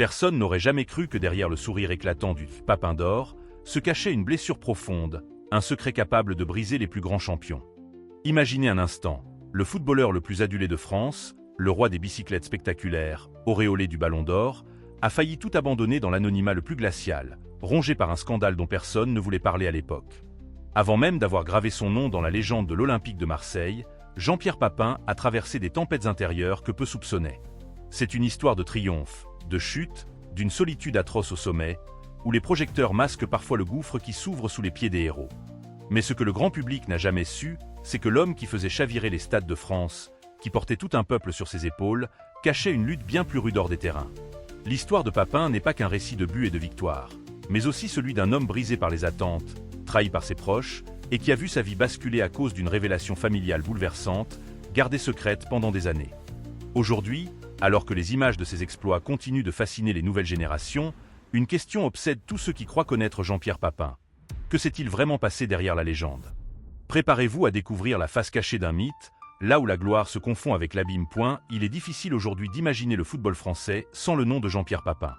Personne n'aurait jamais cru que derrière le sourire éclatant du Papin d'or se cachait une blessure profonde, un secret capable de briser les plus grands champions. Imaginez un instant, le footballeur le plus adulé de France, le roi des bicyclettes spectaculaires, auréolé du Ballon d'Or, a failli tout abandonner dans l'anonymat le plus glacial, rongé par un scandale dont personne ne voulait parler à l'époque. Avant même d'avoir gravé son nom dans la légende de l'Olympique de Marseille, Jean-Pierre Papin a traversé des tempêtes intérieures que peu soupçonnaient. C'est une histoire de triomphe, de chute, d'une solitude atroce au sommet, où les projecteurs masquent parfois le gouffre qui s'ouvre sous les pieds des héros. Mais ce que le grand public n'a jamais su, c'est que l'homme qui faisait chavirer les stades de France, qui portait tout un peuple sur ses épaules, cachait une lutte bien plus rude hors des terrains. L'histoire de Papin n'est pas qu'un récit de buts et de victoires, mais aussi celui d'un homme brisé par les attentes, trahi par ses proches, et qui a vu sa vie basculer à cause d'une révélation familiale bouleversante, gardée secrète pendant des années. Aujourd'hui, alors que les images de ses exploits continuent de fasciner les nouvelles générations, une question obsède tous ceux qui croient connaître Jean-Pierre Papin. Que s'est-il vraiment passé derrière la légende? Préparez-vous à découvrir la face cachée d'un mythe. Là où la gloire se confond avec l'abîme, il est difficile aujourd'hui d'imaginer le football français sans le nom de Jean-Pierre Papin.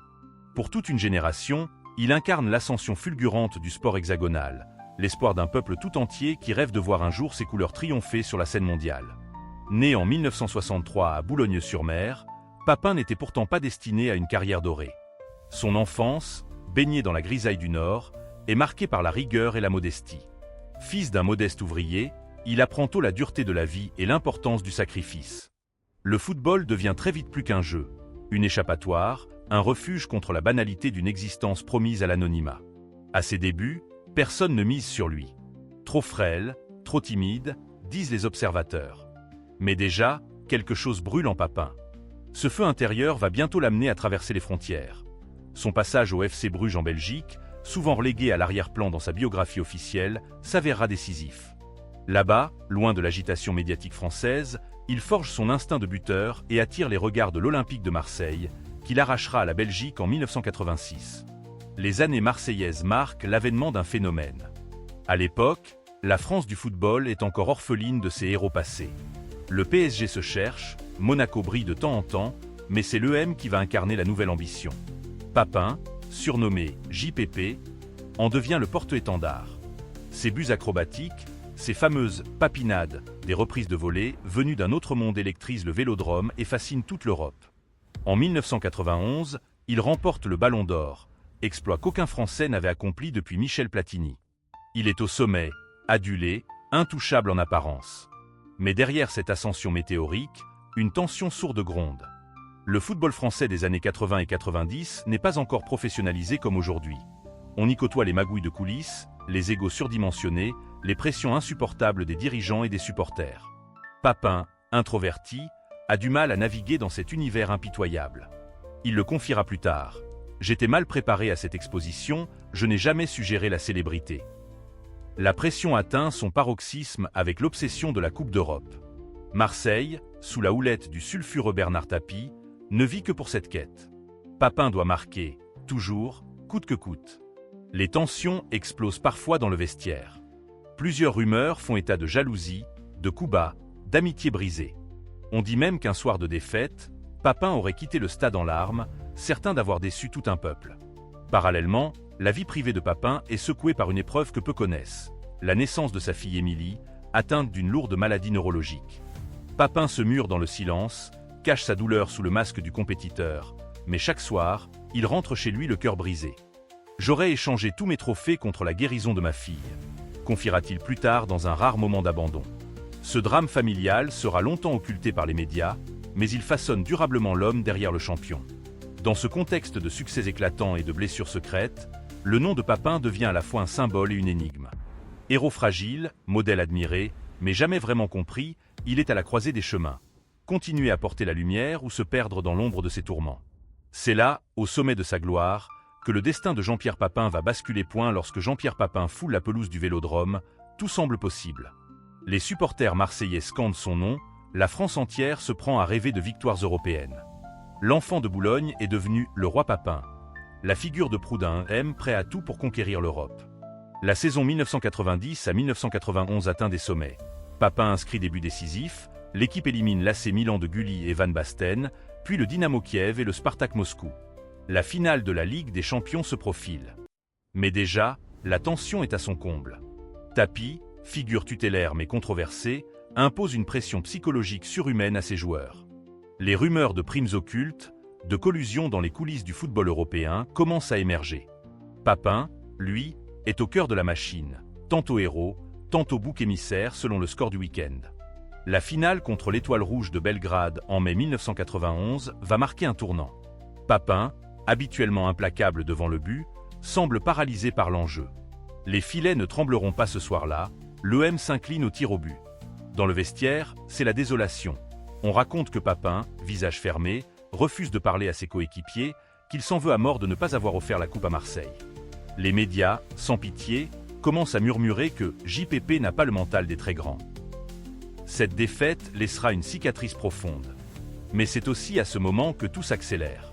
Pour toute une génération, il incarne l'ascension fulgurante du sport hexagonal, l'espoir d'un peuple tout entier qui rêve de voir un jour ses couleurs triompher sur la scène mondiale. Né en 1963 à Boulogne-sur-Mer, Papin n'était pourtant pas destiné à une carrière dorée. Son enfance, baignée dans la grisaille du Nord, est marquée par la rigueur et la modestie. Fils d'un modeste ouvrier, il apprend tôt la dureté de la vie et l'importance du sacrifice. Le football devient très vite plus qu'un jeu, une échappatoire, un refuge contre la banalité d'une existence promise à l'anonymat. À ses débuts, personne ne mise sur lui. Trop frêle, trop timide, disent les observateurs. Mais déjà, quelque chose brûle en Papin. Ce feu intérieur va bientôt l'amener à traverser les frontières. Son passage au FC Bruges en Belgique, souvent relégué à l'arrière-plan dans sa biographie officielle, s'avérera décisif. Là-bas, loin de l'agitation médiatique française, il forge son instinct de buteur et attire les regards de l'Olympique de Marseille, qu'il arrachera à la Belgique en 1986. Les années marseillaises marquent l'avènement d'un phénomène. À l'époque, la France du football est encore orpheline de ses héros passés. Le PSG se cherche, Monaco brille de temps en temps, mais c'est l'EM qui va incarner la nouvelle ambition. Papin, surnommé JPP, en devient le porte-étendard. Ses buts acrobatiques, ces fameuses papinades, des reprises de volée venues d'un autre monde électrisent le vélodrome et fascinent toute l'Europe. En 1991, il remporte le Ballon d'Or, exploit qu'aucun Français n'avait accompli depuis Michel Platini. Il est au sommet, adulé, intouchable en apparence. Mais derrière cette ascension météorique, une tension sourde gronde. Le football français des années 80 et 90 n'est pas encore professionnalisé comme aujourd'hui. On y côtoie les magouilles de coulisses, les égos surdimensionnés, les pressions insupportables des dirigeants et des supporters. Papin, introverti, a du mal à naviguer dans cet univers impitoyable. Il le confiera plus tard. « J'étais mal préparé à cette exposition, je n'ai jamais su gérer la célébrité. » La pression atteint son paroxysme avec l'obsession de la Coupe d'Europe. Marseille, sous la houlette du sulfureux Bernard Tapie, ne vit que pour cette quête. Papin doit marquer, toujours, coûte que coûte. Les tensions explosent parfois dans le vestiaire. Plusieurs rumeurs font état de jalousie, de coups bas, d'amitié brisée. On dit même qu'un soir de défaite, Papin aurait quitté le stade en larmes, certain d'avoir déçu tout un peuple. Parallèlement, la vie privée de Papin est secouée par une épreuve que peu connaissent, la naissance de sa fille Émilie, atteinte d'une lourde maladie neurologique. Papin se mure dans le silence, cache sa douleur sous le masque du compétiteur, mais chaque soir, il rentre chez lui le cœur brisé. « J'aurais échangé tous mes trophées contre la guérison de ma fille », confiera-t-il plus tard dans un rare moment d'abandon. Ce drame familial sera longtemps occulté par les médias, mais il façonne durablement l'homme derrière le champion. Dans ce contexte de succès éclatants et de blessures secrètes, le nom de Papin devient à la fois un symbole et une énigme. Héros fragile, modèle admiré, mais jamais vraiment compris, il est à la croisée des chemins. Continuer à porter la lumière ou se perdre dans l'ombre de ses tourments. C'est là, au sommet de sa gloire, que le destin de Jean-Pierre Papin va basculer lorsque Jean-Pierre Papin foule la pelouse du Vélodrome, tout semble possible. Les supporters marseillais scandent son nom, la France entière se prend à rêver de victoires européennes. L'enfant de Boulogne est devenu le roi Papin, la figure de proue d'un M prêt à tout pour conquérir l'Europe. La saison 1990 à 1991 atteint des sommets. Papin inscrit des buts décisifs, l'équipe élimine l'AC Milan de Gulli et Van Basten, puis le Dynamo Kiev et le Spartak Moscou. La finale de la Ligue des Champions se profile. Mais déjà, la tension est à son comble. Tapie, figure tutélaire mais controversée, impose une pression psychologique surhumaine à ses joueurs. Les rumeurs de primes occultes, de collusion dans les coulisses du football européen commencent à émerger. Papin, lui, est au cœur de la machine, tantôt héros, tantôt bouc émissaire selon le score du week-end. La finale contre l'Étoile Rouge de Belgrade en mai 1991 va marquer un tournant. Papin, habituellement implacable devant le but, semble paralysé par l'enjeu. Les filets ne trembleront pas ce soir-là, l'EM s'incline au tir au but. Dans le vestiaire, c'est la désolation. On raconte que Papin, visage fermé, refuse de parler à ses coéquipiers, qu'il s'en veut à mort de ne pas avoir offert la coupe à Marseille. Les médias, sans pitié, commencent à murmurer que JPP n'a pas le mental des très grands. Cette défaite laissera une cicatrice profonde. Mais c'est aussi à ce moment que tout s'accélère.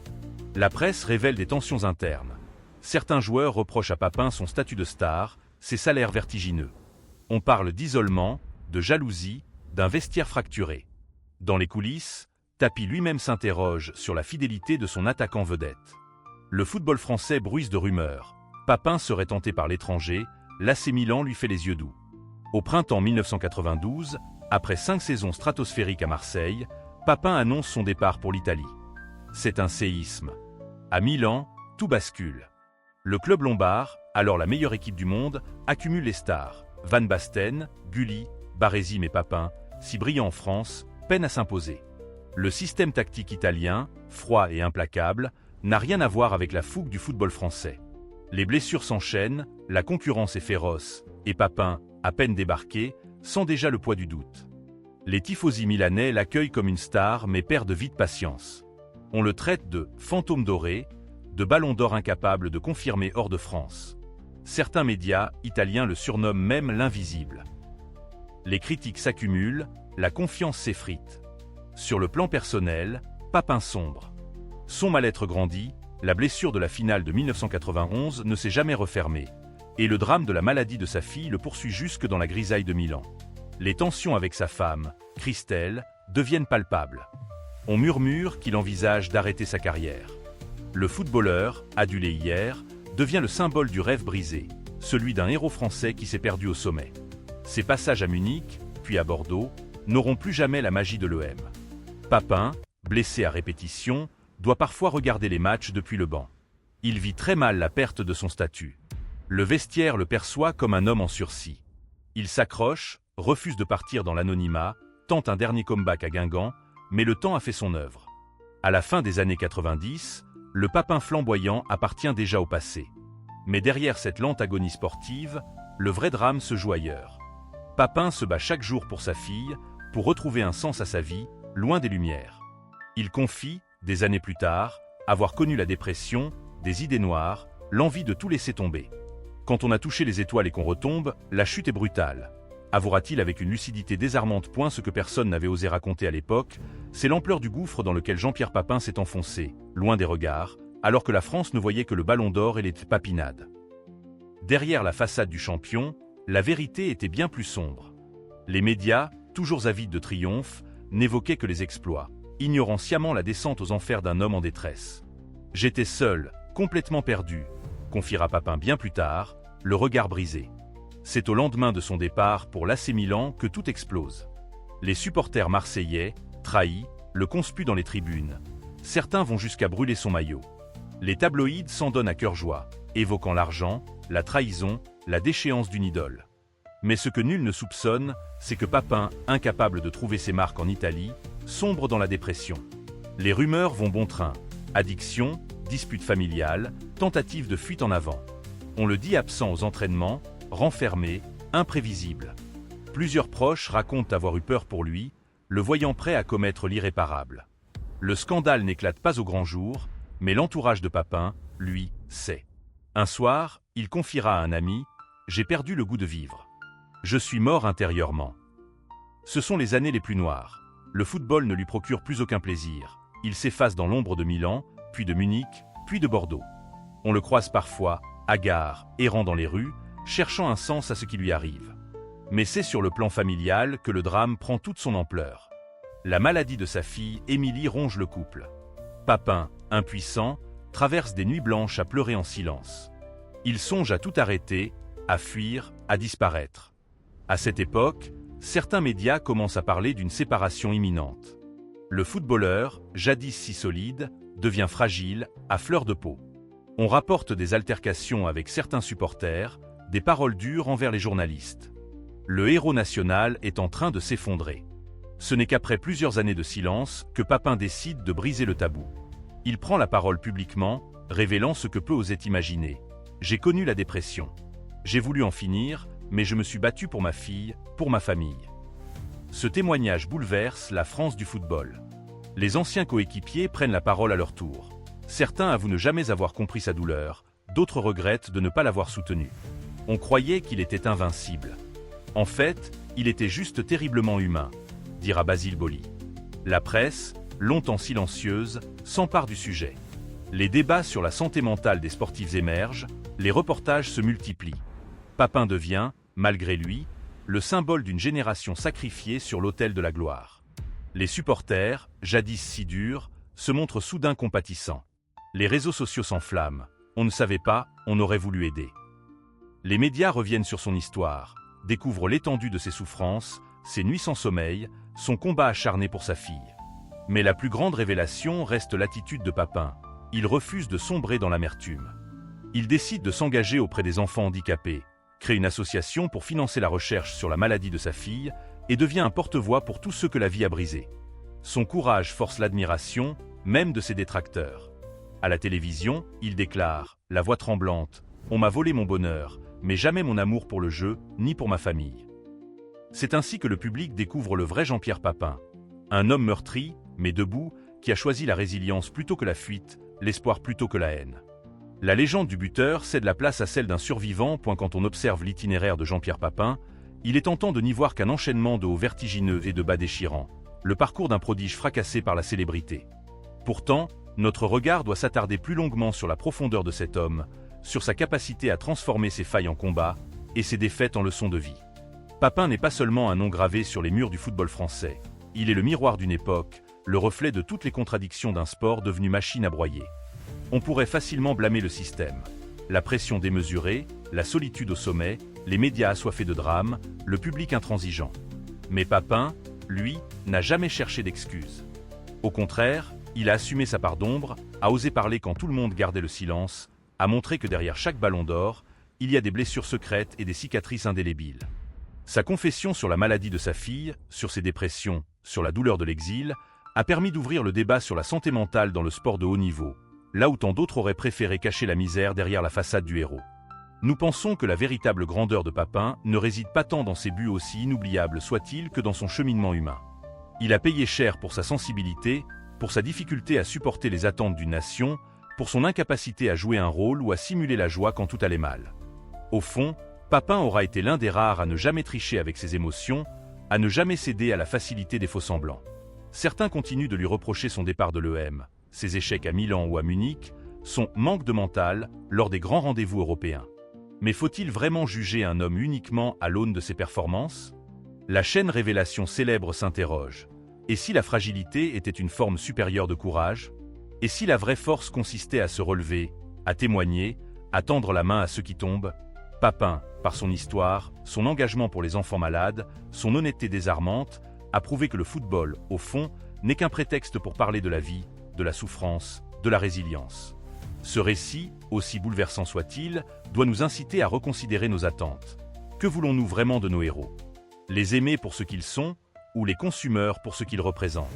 La presse révèle des tensions internes. Certains joueurs reprochent à Papin son statut de star, ses salaires vertigineux. On parle d'isolement, de jalousie, d'un vestiaire fracturé. Dans les coulisses, Tapie lui-même s'interroge sur la fidélité de son attaquant vedette. Le football français bruise de rumeurs. Papin serait tenté par l'étranger, l'AC Milan lui fait les yeux doux. Au printemps 1992, après 5 saisons stratosphériques à Marseille, Papin annonce son départ pour l'Italie. C'est un séisme. À Milan, tout bascule. Le club lombard, alors la meilleure équipe du monde, accumule les stars. Van Basten, Gulli, Baresi et Papin, si brillants en France, peinent à s'imposer. Le système tactique italien, froid et implacable, n'a rien à voir avec la fougue du football français. Les blessures s'enchaînent, la concurrence est féroce, et Papin, à peine débarqué, sent déjà le poids du doute. Les tifosi milanais l'accueillent comme une star mais perdent vite patience. On le traite de « fantôme doré », de ballon d'or incapable de confirmer hors de France. Certains médias italiens le surnomment même l'invisible. Les critiques s'accumulent, la confiance s'effrite. Sur le plan personnel, Papin sombre. Son mal-être grandit, la blessure de la finale de 1991 ne s'est jamais refermée, et le drame de la maladie de sa fille le poursuit jusque dans la grisaille de Milan. Les tensions avec sa femme, Christelle, deviennent palpables. On murmure qu'il envisage d'arrêter sa carrière. Le footballeur, adulé hier, devient le symbole du rêve brisé, celui d'un héros français qui s'est perdu au sommet. Ses passages à Munich, puis à Bordeaux, n'auront plus jamais la magie de l'EM. Papin, blessé à répétition, doit parfois regarder les matchs depuis le banc. Il vit très mal la perte de son statut. Le vestiaire le perçoit comme un homme en sursis. Il s'accroche, refuse de partir dans l'anonymat, tente un dernier comeback à Guingamp, mais le temps a fait son œuvre. À la fin des années 90, le Papin flamboyant appartient déjà au passé. Mais derrière cette lente agonie sportive, le vrai drame se joue ailleurs. Papin se bat chaque jour pour sa fille, pour retrouver un sens à sa vie, loin des lumières. Il confie, des années plus tard, avoir connu la dépression, des idées noires, l'envie de tout laisser tomber. Quand on a touché les étoiles et qu'on retombe, la chute est brutale. Avouera-t-il avec une lucidité désarmante. Ce que personne n'avait osé raconter à l'époque, c'est l'ampleur du gouffre dans lequel Jean-Pierre Papin s'est enfoncé, loin des regards, alors que la France ne voyait que le ballon d'or et les papinades. Derrière la façade du champion, la vérité était bien plus sombre. Les médias, toujours avides de triomphe, n'évoquaient que les exploits, ignorant sciemment la descente aux enfers d'un homme en détresse. « J'étais seul, complètement perdu », confiera Papin bien plus tard, le regard brisé. C'est au lendemain de son départ pour l'AC Milan que tout explose. Les supporters marseillais, trahis, le conspuent dans les tribunes. Certains vont jusqu'à brûler son maillot. Les tabloïds s'en donnent à cœur joie, évoquant l'argent, la trahison, la déchéance d'une idole. Mais ce que nul ne soupçonne, c'est que Papin, incapable de trouver ses marques en Italie, sombre dans la dépression. Les rumeurs vont bon train. Addiction, disputes familiales, tentative de fuite en avant. On le dit absent aux entraînements, renfermé, imprévisible. Plusieurs proches racontent avoir eu peur pour lui, le voyant prêt à commettre l'irréparable. Le scandale n'éclate pas au grand jour, mais l'entourage de Papin, lui, sait. Un soir, il confiera à un ami « J'ai perdu le goût de vivre. Je suis mort intérieurement. » Ce sont les années les plus noires. Le football ne lui procure plus aucun plaisir. Il s'efface dans l'ombre de Milan, puis de Munich, puis de Bordeaux. On le croise parfois, hagard, errant dans les rues, cherchant un sens à ce qui lui arrive. Mais c'est sur le plan familial que le drame prend toute son ampleur. La maladie de sa fille, Émilie, ronge le couple. Papin, impuissant, traverse des nuits blanches à pleurer en silence. Il songe à tout arrêter, à fuir, à disparaître. À cette époque, certains médias commencent à parler d'une séparation imminente. Le footballeur, jadis si solide, devient fragile, à fleur de peau. On rapporte des altercations avec certains supporters, des paroles dures envers les journalistes. Le héros national est en train de s'effondrer. Ce n'est qu'après plusieurs années de silence que Papin décide de briser le tabou. Il prend la parole publiquement, révélant ce que peu osait imaginer. « J'ai connu la dépression. J'ai voulu en finir, mais je me suis battu pour ma fille, pour ma famille. » Ce témoignage bouleverse la France du football. Les anciens coéquipiers prennent la parole à leur tour. Certains avouent ne jamais avoir compris sa douleur, d'autres regrettent de ne pas l'avoir soutenu. On croyait qu'il était invincible. En fait, il était juste terriblement humain, dira Basile Boli. La presse, longtemps silencieuse, s'empare du sujet. Les débats sur la santé mentale des sportifs émergent, les reportages se multiplient. Papin devient, malgré lui, le symbole d'une génération sacrifiée sur l'autel de la gloire. Les supporters, jadis si durs, se montrent soudain compatissants. Les réseaux sociaux s'enflamment. On ne savait pas, on aurait voulu aider. Les médias reviennent sur son histoire, découvrent l'étendue de ses souffrances, ses nuits sans sommeil, son combat acharné pour sa fille. Mais la plus grande révélation reste l'attitude de Papin. Il refuse de sombrer dans l'amertume. Il décide de s'engager auprès des enfants handicapés, crée une association pour financer la recherche sur la maladie de sa fille et devient un porte-voix pour tous ceux que la vie a brisés. Son courage force l'admiration, même de ses détracteurs. À la télévision, il déclare, la voix tremblante, « On m'a volé mon bonheur, mais jamais mon amour pour le jeu, ni pour ma famille. » C'est ainsi que le public découvre le vrai Jean-Pierre Papin. Un homme meurtri, mais debout, qui a choisi la résilience plutôt que la fuite, l'espoir plutôt que la haine. La légende du buteur cède la place à celle d'un survivant. Quand on observe l'itinéraire de Jean-Pierre Papin, il est tentant de n'y voir qu'un enchaînement de hauts vertigineux et de bas déchirants, le parcours d'un prodige fracassé par la célébrité. Pourtant, notre regard doit s'attarder plus longuement sur la profondeur de cet homme, sur sa capacité à transformer ses failles en combat et ses défaites en leçons de vie. Papin n'est pas seulement un nom gravé sur les murs du football français, il est le miroir d'une époque, le reflet de toutes les contradictions d'un sport devenu machine à broyer. On pourrait facilement blâmer le système. La pression démesurée, la solitude au sommet, les médias assoiffés de drame, le public intransigeant. Mais Papin, lui, n'a jamais cherché d'excuses. Au contraire, il a assumé sa part d'ombre, a osé parler quand tout le monde gardait le silence, a montré que derrière chaque ballon d'or, il y a des blessures secrètes et des cicatrices indélébiles. Sa confession sur la maladie de sa fille, sur ses dépressions, sur la douleur de l'exil, a permis d'ouvrir le débat sur la santé mentale dans le sport de haut niveau, là où tant d'autres auraient préféré cacher la misère derrière la façade du héros. Nous pensons que la véritable grandeur de Papin ne réside pas tant dans ses buts aussi inoubliables soient-ils que dans son cheminement humain. Il a payé cher pour sa sensibilité, pour sa difficulté à supporter les attentes d'une nation, pour son incapacité à jouer un rôle ou à simuler la joie quand tout allait mal. Au fond, Papin aura été l'un des rares à ne jamais tricher avec ses émotions, à ne jamais céder à la facilité des faux-semblants. Certains continuent de lui reprocher son départ de l'EM, ses échecs à Milan ou à Munich, son manque de mental lors des grands rendez-vous européens. Mais faut-il vraiment juger un homme uniquement à l'aune de ses performances? La chaîne Révélation célèbre s'interroge. Et si la fragilité était une forme supérieure de courage? Et si la vraie force consistait à se relever, à témoigner, à tendre la main à ceux qui tombent? Papin, par son histoire, son engagement pour les enfants malades, son honnêteté désarmante, a prouvé que le football, au fond, n'est qu'un prétexte pour parler de la vie, de la souffrance, de la résilience. Ce récit, aussi bouleversant soit-il, doit nous inciter à reconsidérer nos attentes. Que voulons-nous vraiment de nos héros? Les aimer pour ce qu'ils sont, ou les consumeurs pour ce qu'ils représentent?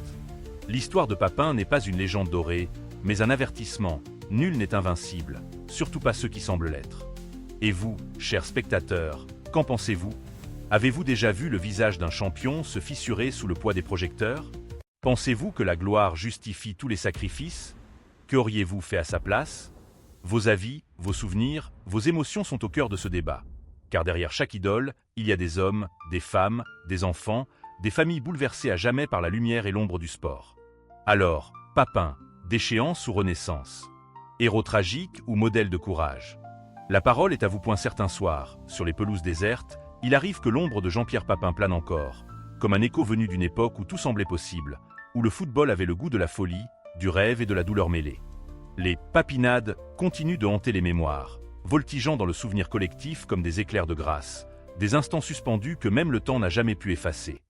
L'histoire de Papin n'est pas une légende dorée, mais un avertissement. Nul n'est invincible, surtout pas ceux qui semblent l'être. Et vous, chers spectateurs, qu'en pensez-vous? Avez-vous déjà vu le visage d'un champion se fissurer sous le poids des projecteurs? Pensez-vous que la gloire justifie tous les sacrifices? Qu'auriez-vous fait à sa place? Vos avis, vos souvenirs, vos émotions sont au cœur de ce débat. Car derrière chaque idole, il y a des hommes, des femmes, des enfants, des familles bouleversées à jamais par la lumière et l'ombre du sport. Alors, Papin, déchéance ou renaissance? Héros tragique ou modèle de courage? La parole est à vous. Certains soirs, sur les pelouses désertes, il arrive que l'ombre de Jean-Pierre Papin plane encore, comme un écho venu d'une époque où tout semblait possible, où le football avait le goût de la folie, du rêve et de la douleur mêlée. Les papinades continuent de hanter les mémoires, voltigeant dans le souvenir collectif comme des éclairs de grâce, des instants suspendus que même le temps n'a jamais pu effacer.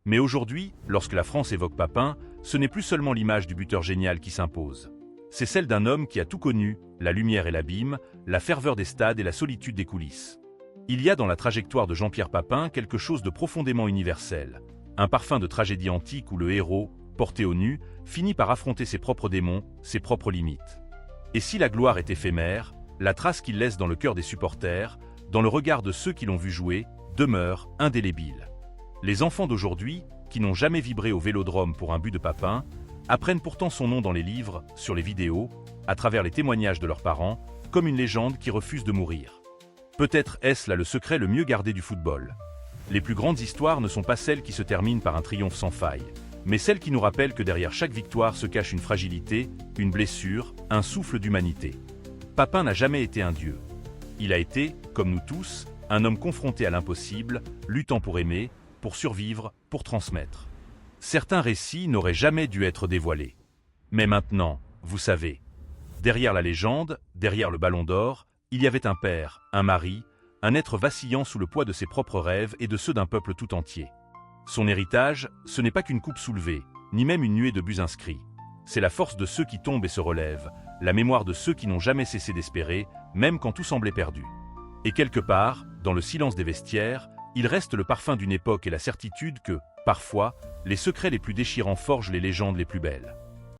Mais aujourd'hui, lorsque la France évoque Papin, ce n'est plus seulement l'image du buteur génial qui s'impose. C'est celle d'un homme qui a tout connu, la lumière et l'abîme, la ferveur des stades et la solitude des coulisses. Il y a dans la trajectoire de Jean-Pierre Papin quelque chose de profondément universel, un parfum de tragédie antique où le héros, porté au nu, finit par affronter ses propres démons, ses propres limites. Et si la gloire est éphémère, la trace qu'il laisse dans le cœur des supporters, dans le regard de ceux qui l'ont vu jouer, demeure indélébile. Les enfants d'aujourd'hui, qui n'ont jamais vibré au Vélodrome pour un but de Papin, apprennent pourtant son nom dans les livres, sur les vidéos, à travers les témoignages de leurs parents, comme une légende qui refuse de mourir. Peut-être est-ce là le secret le mieux gardé du football. Les plus grandes histoires ne sont pas celles qui se terminent par un triomphe sans faille, mais celles qui nous rappellent que derrière chaque victoire se cache une fragilité, une blessure, un souffle d'humanité. Papin n'a jamais été un dieu. Il a été, comme nous tous, un homme confronté à l'impossible, luttant pour aimer, pour survivre, pour transmettre. Certains récits n'auraient jamais dû être dévoilés. Mais maintenant, vous savez, derrière la légende, derrière le ballon d'or, il y avait un père, un mari, un être vacillant sous le poids de ses propres rêves et de ceux d'un peuple tout entier. Son héritage, ce n'est pas qu'une coupe soulevée, ni même une nuée de buts inscrits. C'est la force de ceux qui tombent et se relèvent, la mémoire de ceux qui n'ont jamais cessé d'espérer, même quand tout semblait perdu. Et quelque part, dans le silence des vestiaires, il reste le parfum d'une époque et la certitude que, parfois, les secrets les plus déchirants forgent les légendes les plus belles.